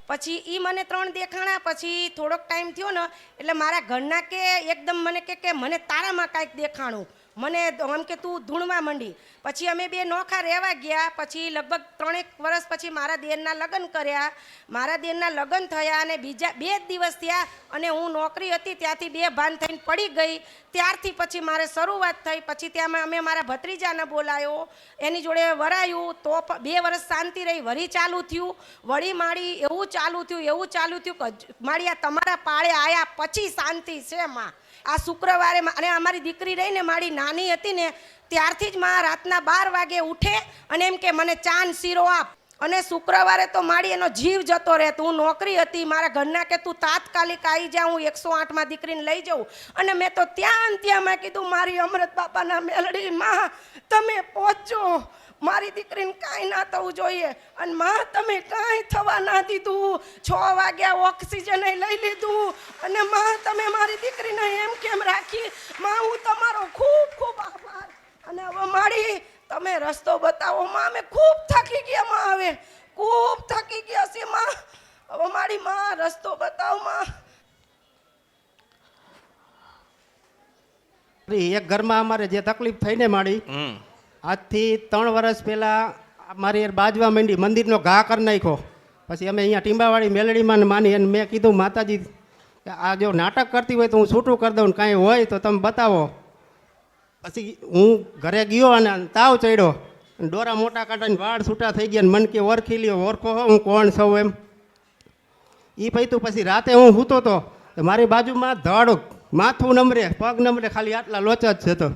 પછી એ મને 3 દેખાણા. પછી થોડોક ટાઈમ થયો ને એટલે મારા ઘરના કે એકદમ મને કે મને તારામાં કાંઈક દેખાણું, મને આમ કે તું ધૂણવા માંડી. પછી અમે બે નોખા રહેવા ગયા. પછી લગભગ 3 વર્ષ પછી મારા દેરના લગ્ન કર્યા. મારા દેરના લગ્ન થયા અને બીજા 2 દિવસ થયા અને હું નોકરી હતી ત્યાંથી બે ભાન થઈને પડી ગઈ. ત્યારથી પછી મારે શરૂઆત થઈ. પછી ત્યાં અમે મારા ભત્રીજાને બોલાયો, એની જોડે વરાયું તો 2 વર્ષ શાંતિ રહી. વળી ચાલુ થયું, વળી માળી એવું ચાલુ થયું કે માળી આ તમારા પાળે આવ્યા પછી શાંતિ છે માં. આ શુક્રવારે અને અમારી દીકરી રહીને મારી નાની હતી ને ત્યારથી જ માં રાતના 12 વાગે ઉઠે અને એમ કે મને ચાન શીરો આપ. અને શુક્રવારે તો મારી એનો જીવ જતો રહેતો. હું નોકરી હતી, મારા ઘરના કે તું તાત્કાલિક આવી જા, હું 108માં દીકરીને લઈ જાઉં. અને મેં તો ત્યાં મેં કીધું મારી અમૃત બાપાના મેલડી માં તમે પહોંચો, મારી દીકરીને કાંઈ ના થવું જોઈએ. અને માં તમે કાંઈ થવા ના દીધું. 6 વાગ્યા ઓક્સિજન લઈ લીધું અને માં તમે મારી દીકરીને એમ કેમ રાખી. માં હું તમારો ખૂબ ખૂબ આભાર. અને હવે મારી તમે રસ્તો બતાવો માં, અમે ખૂબ થકી ગયા માં, હવે ખૂબ થકી ગયા છે માં. હવે મારી માં રસ્તો બતાવો માં. એક ઘરમાં અમારે જે તકલીફ થઈ ને માડી, આજથી 3 વર્ષ પહેલા મારી યાર બાજવા માંડી, મંદિરનો ઘા કરી નાખ્યો. પછી અમે અહીંયા ટીંબાવાળી મેલડીમાં માની અને મેં કીધું માતાજી આ જો નાટક કરતી હોય તો હું છૂટું કરી દઉં, કાંઈ હોય તો તમે બતાવો. પછી હું ઘરે ગયો અને તાવ ચડ્યો, ડોરા મોટા કાઢીને વાળ છૂટા થઈ ગયા. મન કે ઓળખી લ્યો, ઓળખો હું કોણ છું એમ. એ પૈતું પછી રાતે હું સૂતો હતો, મારી બાજુમાં ધડ, માથું નમરે, પગ નમરે, ખાલી આટલા લોચા જ છે. તો